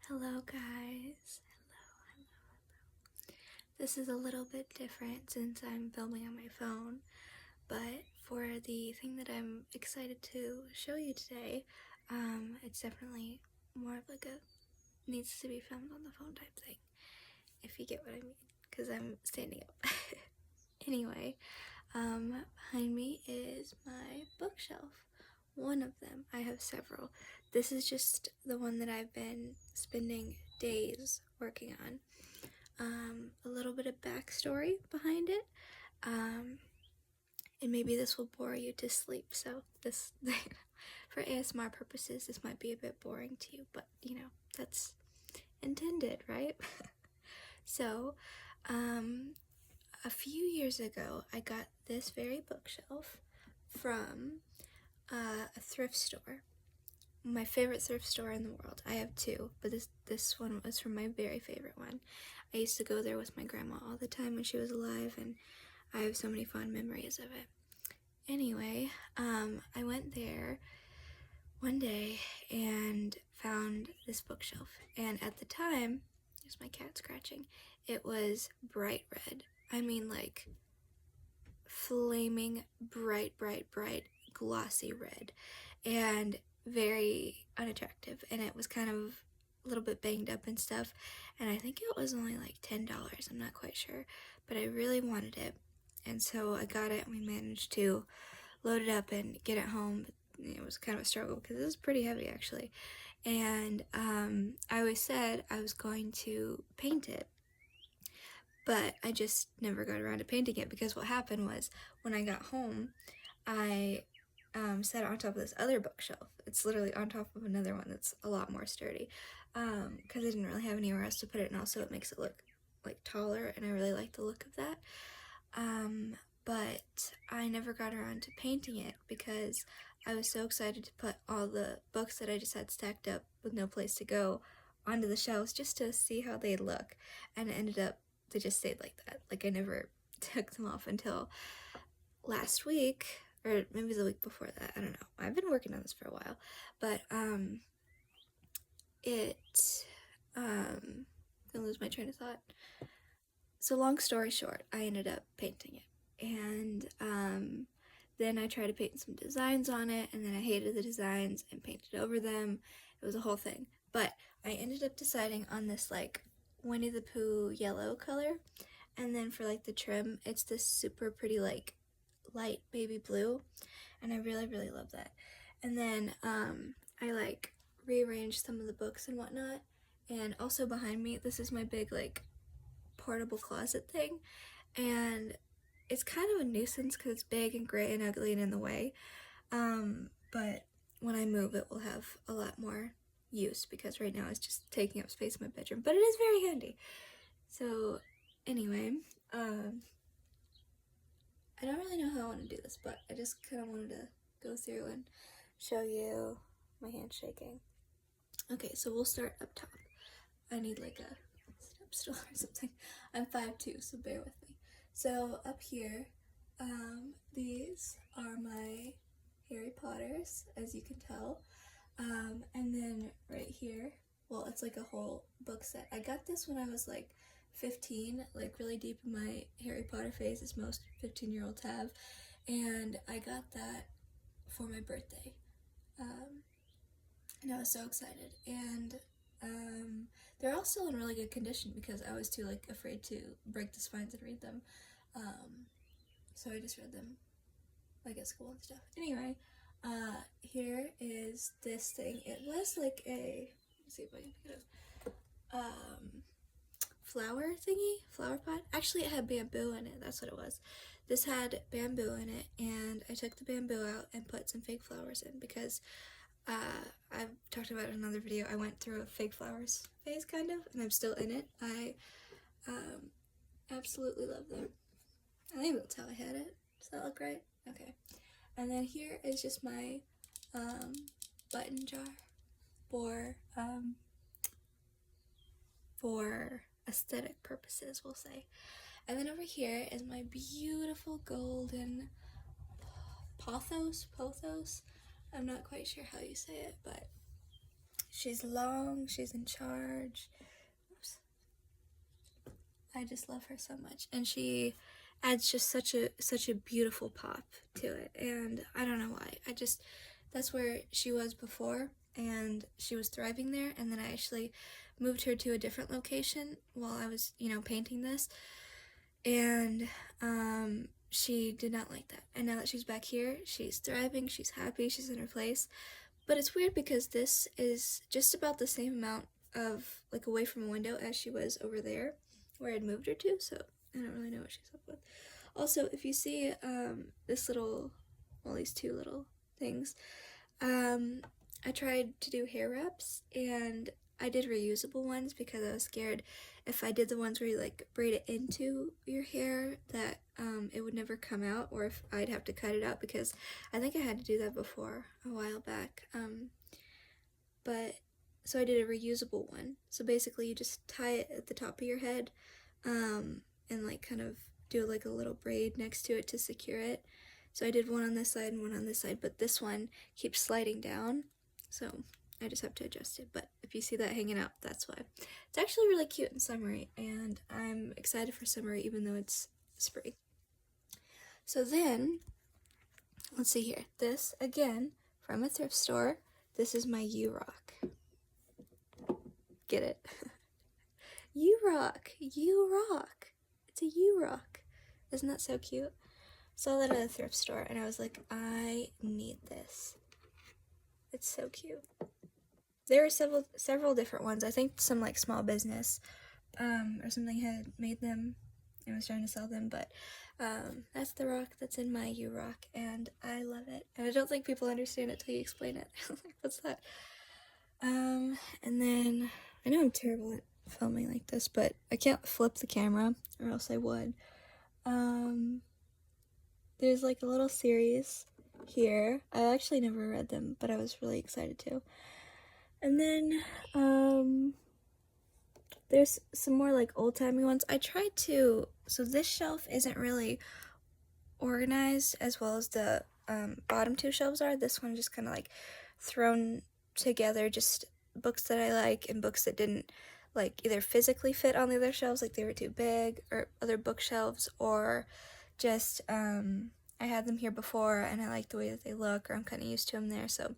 Hello guys, hello. This is a little bit different since I'm filming on my phone, but for the thing that I'm excited to show you today, it's definitely more of like a needs to be filmed on the phone type thing, if you get what I mean, because I'm standing up. Anyway, behind me is my bookshelf. One of them. I have several. This is just the one that I've been spending days working on. A little bit of backstory behind it, and maybe this will bore you to sleep, so this for ASMR purposes this might be a bit boring to you, but you know, that's intended, right? So a few years ago I got this very bookshelf from a thrift store. My favorite thrift store in the world. I have two, but this one was from my very favorite one. I used to go there with my grandma all the time when she was alive, and I have so many fond memories of it. Anyway, I went there one day and found this bookshelf, and at the time, there's my cat scratching, it was bright red. I mean, like flaming bright, glossy red, and very unattractive, and it was kind of a little bit banged up and stuff, and I think it was only like $10, I'm not quite sure, but I really wanted it, and so I got it, and we managed to load it up and get it home. It was kind of a struggle because it was pretty heavy actually, and I always said I was going to paint it, but I just never got around to painting it because what happened was when I got home, I set it on top of this other bookshelf. It's literally on top of another one that's a lot more sturdy, because I didn't really have anywhere else to put it, and also it makes it look like taller, and I really like the look of that. But I never got around to painting it because I was so excited to put all the books that I just had stacked up with no place to go onto the shelves just to see how they'd look, and it ended up they just stayed like that. Like I never took them off until last week, or maybe the week before that, I don't know. I've been working on this for a while, but gonna lose my train of thought. So long story short, I ended up painting it, and then I tried to paint some designs on it, and then I hated the designs and painted over them. It was a whole thing, but I ended up deciding on this like Winnie the Pooh yellow color, and then for like the trim, it's this super pretty like light baby blue, and I really love that. And then I like rearranged some of the books and whatnot, and also behind me, this is my big like portable closet thing, and it's kind of a nuisance because it's big and gray and ugly and in the way, but when I move it will have a lot more use because right now it's just taking up space in my bedroom, but it is very handy. So anyway, I don't really know how I want to do this, but I just kind of wanted to go through and show you my hand shaking. Okay, so we'll start up top. I need like a step stool or something. I'm 5'2", so bear with me. So up here, these are my Harry Potters, as you can tell. And then right here, well, it's like a whole book set. I got this when I was like 15, like really deep in my Harry Potter phase, as most 15-year-olds have, and I got that for my birthday, and I was so excited, and they're also in really good condition because I was too like afraid to break the spines and read them, so I just read them like at school and stuff. Anyway, here is this thing. It was like a, let's see if I can pick it up, flower thingy, flower pot. Actually, it had bamboo in it, that's what it was. This had bamboo in it, and I took the bamboo out and put some fake flowers in because I've talked about it in another video. I went through a fake flowers phase, kind of, and I'm still in it. I absolutely love them. I think that's how I had it. Does that look right? Okay. And then here is just my button jar for aesthetic purposes, we'll say. And then over here is my beautiful golden pothos. I'm not quite sure how you say it, but She's long, she's in charge. Oops. I just love her so much, and she adds just such a beautiful pop to it. And I don't know why. That's where she was before, and she was thriving there. And then I actually moved her to a different location while I was, painting this, and she did not like that. And now that she's back here, she's thriving, she's happy, she's in her place. But it's weird because this is just about the same amount of like away from a window as she was over there where I'd moved her to, so I don't really know what she's up with. Also, if you see these two little things, I tried to do hair wraps, and I did reusable ones because I was scared if I did the ones where you like braid it into your hair that it would never come out, or if I'd have to cut it out, because I think I had to do that before a while back. So I did a reusable one. So basically you just tie it at the top of your head and like kind of do like a little braid next to it to secure it. So I did one on this side and one on this side, but this one keeps sliding down, so I just have to adjust it. But if you see that hanging out, that's why. It's actually really cute and summery, and I'm excited for summer even though it's spring. So then, let's see here. This, again, from a thrift store. This is my U-Rock. Get it? U-Rock! U-Rock! It's a U-Rock. Isn't that so cute? Saw that at a thrift store, and I was like, I need this. It's so cute. There are several different ones. I think some like small business or something had made them and was trying to sell them, but that's the rock that's in my U-Rock, and I love it. And I don't think people understand it till you explain it. What's that? And then I know I'm terrible at filming like this, but I can't flip the camera or else I would. There's like a little series here. I actually never read them, but I was really excited to. And then there's some more like old-timey ones. I tried to, so this shelf isn't really organized as well as the bottom two shelves are. This one just kind of like thrown together, just books that I like and books that didn't like either physically fit on the other shelves, like they were too big, or other bookshelves, or just I had them here before and I like the way that they look, or I'm kind of used to them there, so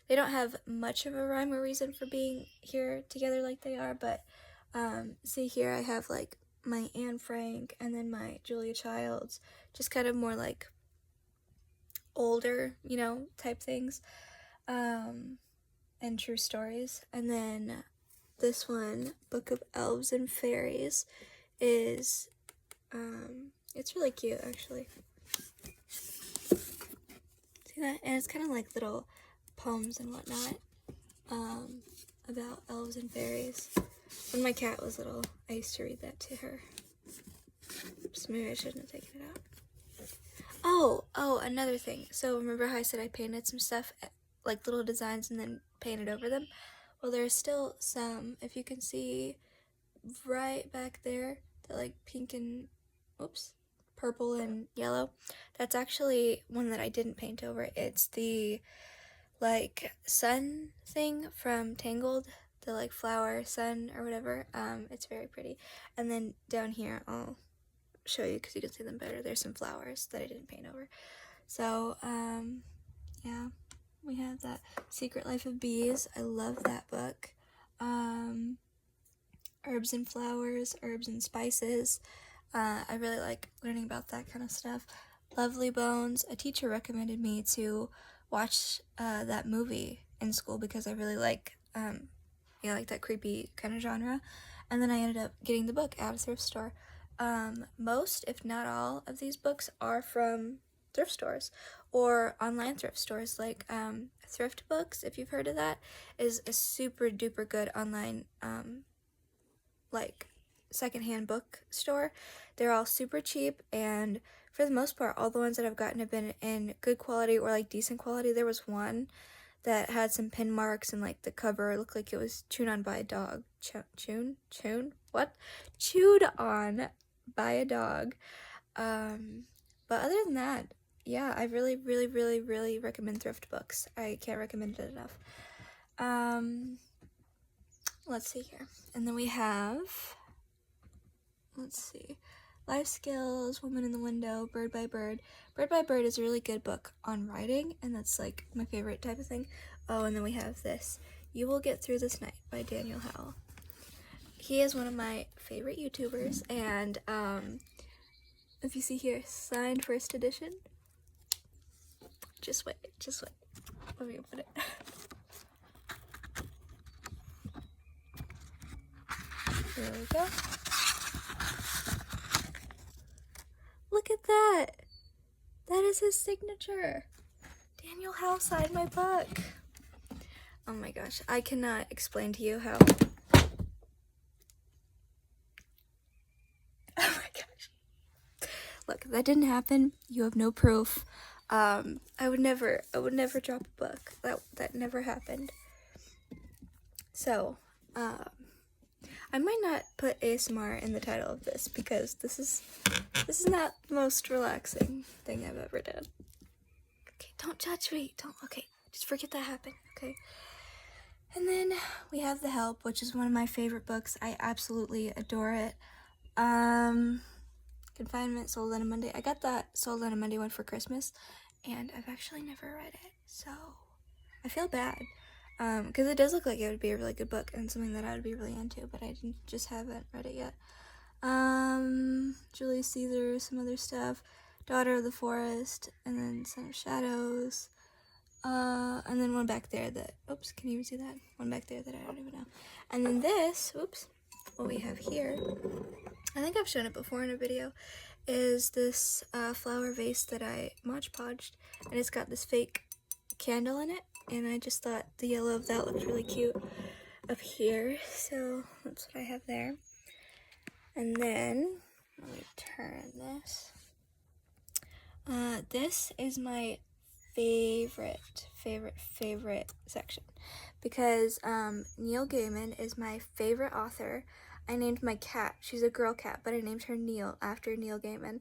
they don't have much of a rhyme or reason for being here together like they are. But see here I have like my Anne Frank and then my Julia Childs, just kind of more like older, type things, and true stories. And then this one, Book of Elves and Fairies, is it's really cute actually. See that? And it's kind of like little poems and whatnot about elves and fairies. When my cat was little, I used to read that to her. So maybe I shouldn't have taken it out. Oh, another thing. So remember how I said I painted some stuff, like little designs, and then painted over them? Well, there's still some, if you can see right back there, the like pink and, purple and yellow. That's actually one that I didn't paint over. It's the like sun thing from Tangled, the like flower sun or whatever. It's very pretty. And then down here, I'll show you because you can see them better. There's some flowers that I didn't paint over. So yeah, we have that Secret Life of Bees. I love that book. Herbs and Flowers, Herbs and Spices. I really like learning about that kind of stuff. Lovely Bones. A teacher recommended me to watch that movie in school because I really like like that creepy kind of genre. And then I ended up getting the book at a thrift store. Most, if not all, of these books are from thrift stores or online thrift stores, like Thrift Books, if you've heard of that, is a super duper good online like secondhand book store. They're all super cheap, and for the most part all the ones that I've gotten have been in good quality or like decent quality. There was one that had some pin marks and like the cover looked like it was chewed on by a dog. Chewed on by a dog. But other than that, yeah, I really, really, really, really recommend Thrift Books. I can't recommend it enough. let's see here. And then we have, let's see, Life Skills, Woman in the Window, Bird by Bird. Bird by Bird is a really good book on writing, and that's like my favorite type of thing. Oh, and then we have this, You Will Get Through This Night by Daniel Howell. He is one of my favorite YouTubers, and if you see here, signed first edition. Just wait. Let me open it. There we go. Look at that! That is his signature! Daniel Howell signed my book! Oh my gosh, I cannot explain to you how... Oh my gosh. Look, that didn't happen. You have no proof. I would never drop a book. That never happened. So, I might not put ASMR in the title of this because this is not the most relaxing thing I've ever done. Okay, don't judge me. Okay, just forget that happened, okay? And then we have The Help, which is one of my favorite books. I absolutely adore it. Confinement, Sold on a Monday. I got that Sold on a Monday one for Christmas, and I've actually never read it, so I feel bad. Because it does look like it would be a really good book and something that I would be really into, but I haven't read it yet. Julius Caesar, some other stuff, Daughter of the Forest, and then Son of Shadows, and then one back there that, oops, can you even see that? One back there that I don't even know. And then this, oops, what we have here, I think I've shown it before in a video, is this flower vase that I Mod Podged, and it's got this fake candle in it, and I just thought the yellow of that looked really cute up here, so that's what I have there. And then, let me turn this. This is my favorite section, because Neil Gaiman is my favorite author. I named my cat, she's a girl cat, but I named her Neil after Neil Gaiman.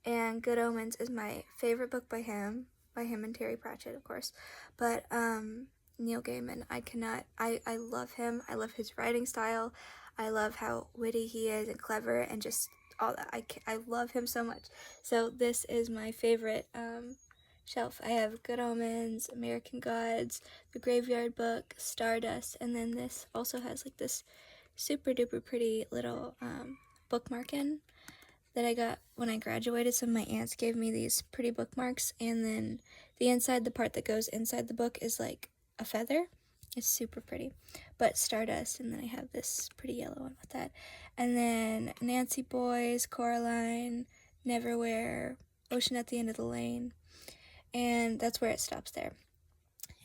And Good Omens is my favorite book by him and Terry Pratchett, of course. But Neil Gaiman, I love him. I love his writing style. I love how witty he is and clever and just all that. I love him so much. So this is my favorite shelf. I have Good Omens, American Gods, The Graveyard Book, Stardust, and then this also has like this super duper pretty little bookmark in that I got when I graduated. Some of my aunts gave me these pretty bookmarks, and then the inside, the part that goes inside the book is like a feather. It's super pretty. But Stardust, and then I have this pretty yellow one with that. And then Nancy Boys, Coraline, Neverwhere, Ocean at the End of the Lane, and that's where it stops there.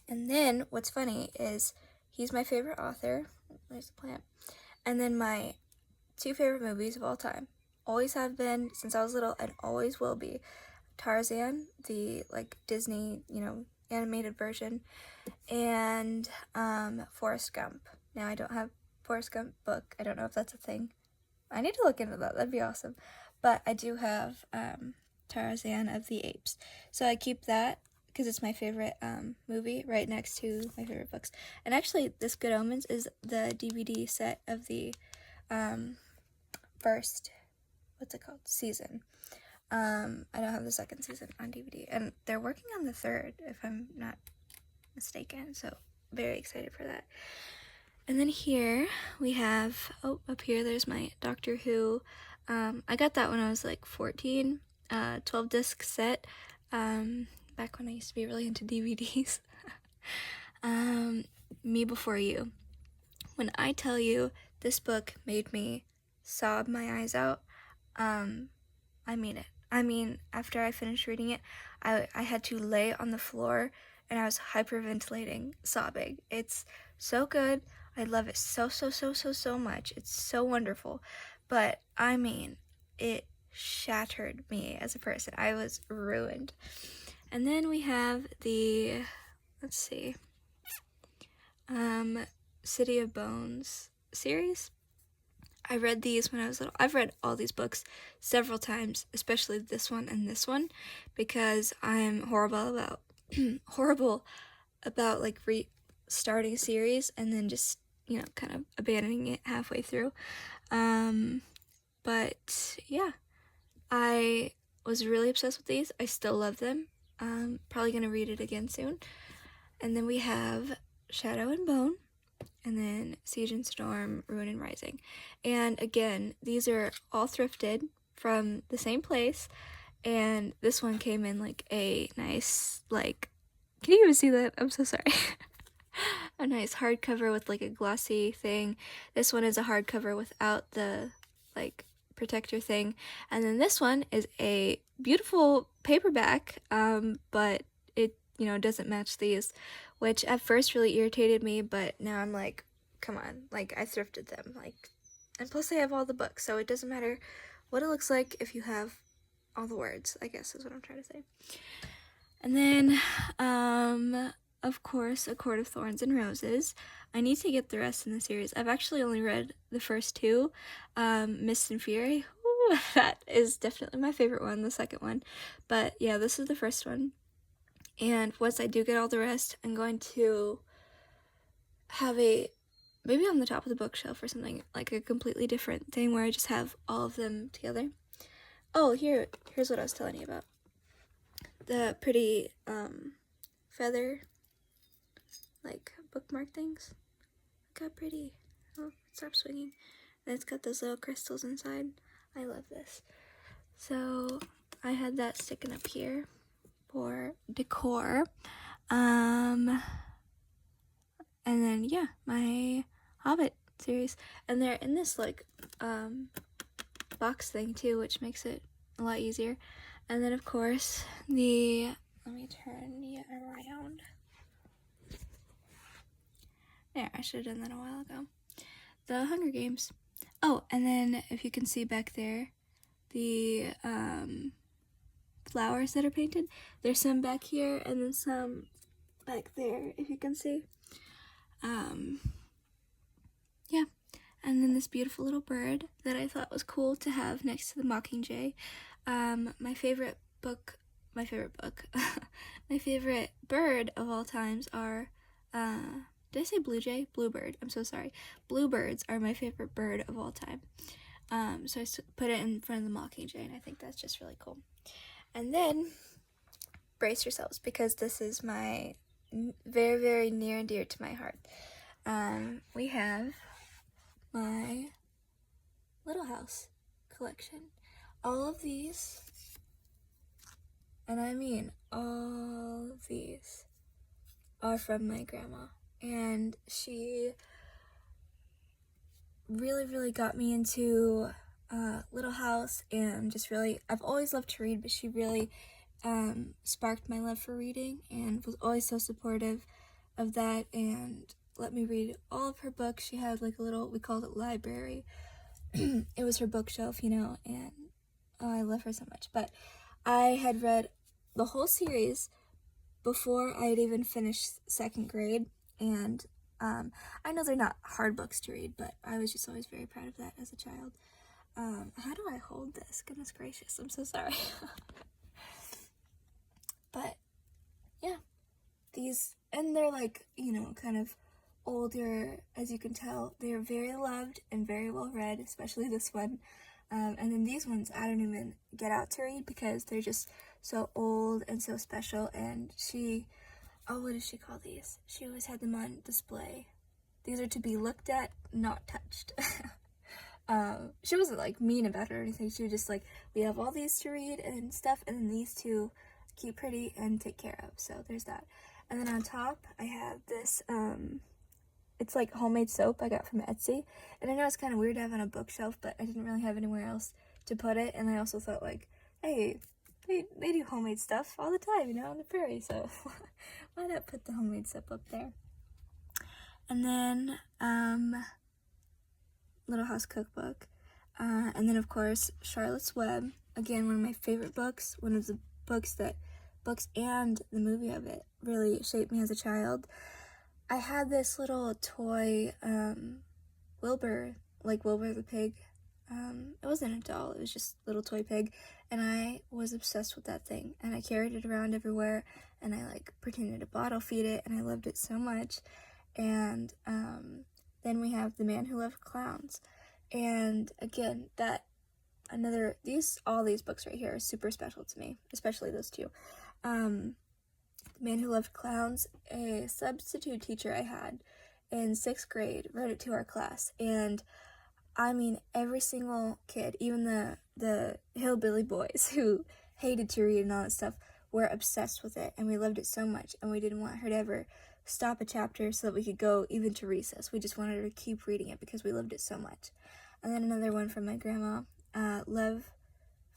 And then what's funny is he's my favorite author. There's the plant. And then my two favorite movies of all time, always have been since I was little and always will be, Tarzan, the like Disney, animated version, and Forrest Gump. Now I don't have Forrest Gump book. I don't know if that's a thing. I need to look into that. That'd be awesome. But I do have Tarzan of the Apes. So I keep that because it's my favorite movie right next to my favorite books. And actually, this Good Omens is the DVD set of the first, season. I don't have the second season on DVD, and they're working on the third, if I'm not mistaken, so very excited for that. And then here we have, up here there's my Doctor Who. I got that when I was like 14, 12 disc set, back when I used to be really into DVDs. Me Before You. When I tell you this book made me sob my eyes out, I mean it. I mean, after I finished reading it, I had to lay on the floor and I was hyperventilating, sobbing. It's so good. I love it so much. It's so wonderful. But, I mean, it shattered me as a person. I was ruined. And then we have the, City of Bones series. I read these when I was little. I've read all these books several times, especially this one and this one, because I'm horrible about like restarting a series and then just you know, kind of abandoning it halfway through. But yeah, I was really obsessed with these. I still love them. Probably gonna read it again soon. And then we have Shadow and Bone, and then Siege and Storm, Ruin and Rising. And again, these are all thrifted from the same place, and this one came in like a nice, like, can you even see that? I'm so sorry. A nice hardcover with like a glossy thing. This one is a hardcover without the like protector thing, and then this one is a beautiful paperback, but it, you know, doesn't match these, which at first really irritated me, but now I'm like, come on, like, I thrifted them, like, and plus I have all the books, so it doesn't matter what it looks like if you have all the words, I guess is what I'm trying to say. And then of course, A Court of Thorns and Roses. I need to get the rest in the series. I've actually only read the first two. Mist and Fury, ooh, that is definitely my favorite one, the second one. But yeah, this is the first one. And once I do get all the rest, I'm going to have maybe on the top of the bookshelf or something, like a completely different thing where I just have all of them together. Oh, here's what I was telling you about. The pretty feather, like, bookmark things. Look how pretty. Oh, stop swinging. And it's got those little crystals inside. I love this. So I had that sticking up here for decor. And then yeah, my Hobbit series, and they're in this like box thing too, which makes it a lot easier. And then of course let me turn you around. There, I should have done that a while ago. The Hunger Games. Oh, and then if you can see back there, the flowers that are painted. There's some back here and then some back there, if you can see. Yeah. And then this beautiful little bird that I thought was cool to have next to the Mockingjay. My favorite bird of all times are, did I say blue jay? Bluebird. I'm so sorry. Bluebirds are my favorite bird of all time. So I put it in front of the Mockingjay, and I think that's just really cool. And then, brace yourselves, because this is my very, very near and dear to my heart. We have my Little House collection. All of these, and I mean all of these, are from my grandma. And she really, really got me into Little House, and just really, I've always loved to read, but she really sparked my love for reading and was always so supportive of that and let me read all of her books. She had like a little, we called it library. It was her bookshelf, you know, and oh, I love her so much. But I had read the whole series before I had even finished second grade, and I know they're not hard books to read, but I was just always very proud of that as a child. How do I hold this? Goodness gracious, I'm so sorry. But yeah, these, and they're like, you know, kind of older, as you can tell. They're very loved and very well read, especially this one. And then these ones I don't even get out to read because they're just so old and so special. And what does she call these? She always had them on display. These are to be looked at, not touched. She wasn't like mean about it or anything. She was just like, we have all these to read and stuff, and then these two keep pretty and take care of. So there's that. And then on top I have this it's like homemade soap I got from Etsy, and I know it's kind of weird to have on a bookshelf, but I didn't really have anywhere else to put it. And I also thought, like, hey, they do homemade stuff all the time, you know, on the prairie, so why not put the homemade soap up there? And then Little House Cookbook, and then of course Charlotte's Web, again one of my favorite books, one of the books and the movie of it really shaped me as a child. I had this little toy Wilbur the pig. It wasn't a doll, it was just a little toy pig, and I was obsessed with that thing, and I carried it around everywhere, and I like pretended to bottle feed it, and I loved it so much. And Then we have The Man Who Loved Clowns. And again, all these books right here are super special to me, especially those two. The Man Who Loved Clowns, a substitute teacher I had in 6th grade read it to our class, and I mean, every single kid, even the hillbilly boys who hated to read and all that stuff, were obsessed with it, and we loved it so much, and we didn't want her to ever stop a chapter so that we could go even to recess. We just wanted her to keep reading it because we loved it so much. And then another one from my grandma, Love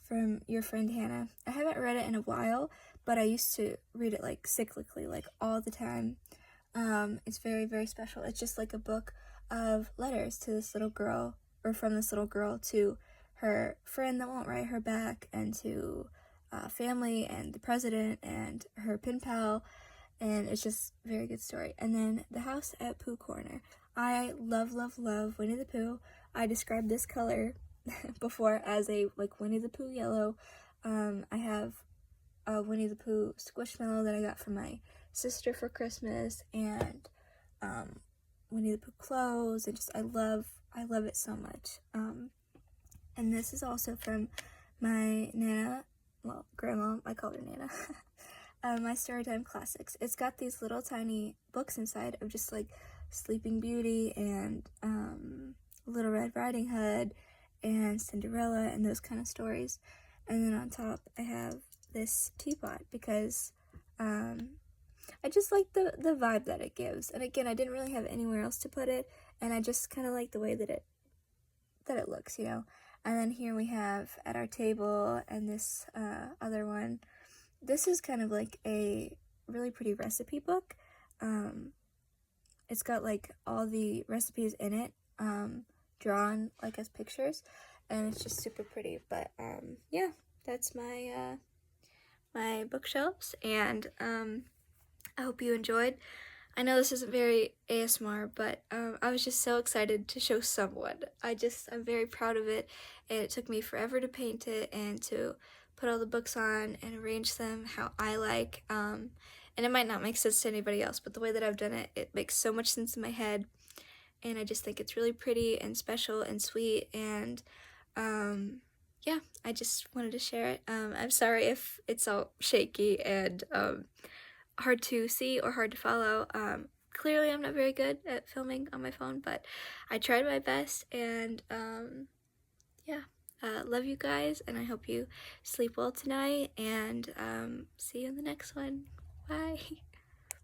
from Your Friend Hannah. I haven't read it in a while, but I used to read it like cyclically, like all the time. It's very, very special. It's just like a book of letters to this little girl, or from this little girl to her friend that won't write her back, and to family and the president and her pen pal, and it's just a very good story. And then The House at Pooh Corner. I love, love, love Winnie the Pooh. I described this color before as a like Winnie the Pooh yellow. I have a Winnie the Pooh squishmallow that I got from my sister for Christmas, and Winnie the Pooh clothes, and just I love it so much. And this is also from my Nana, well, grandma, I call her Nana. My Storytime Classics. It's got these little tiny books inside of just like Sleeping Beauty and Little Red Riding Hood and Cinderella and those kind of stories. And then on top I have this teapot because I just like the vibe that it gives. And again, I didn't really have anywhere else to put it, and I just kind of like the way that it looks, you know. And then here we have At Our Table, and this other one. This is kind of like a really pretty recipe book. It's got like all the recipes in it, drawn like as pictures, and it's just super pretty. But yeah, that's my my bookshelves, and I hope you enjoyed. I know this isn't very ASMR, but I was just so excited to show someone. I'm very proud of it, and it took me forever to paint it and to put all the books on and arrange them how I like. And it might not make sense to anybody else, but the way that I've done it, it makes so much sense in my head, and I just think it's really pretty and special and sweet, and yeah, I just wanted to share it. I'm sorry if it's all shaky and hard to see or hard to follow. Clearly I'm not very good at filming on my phone, but I tried my best, and yeah, love you guys, and I hope you sleep well tonight, and see you in the next one. Bye.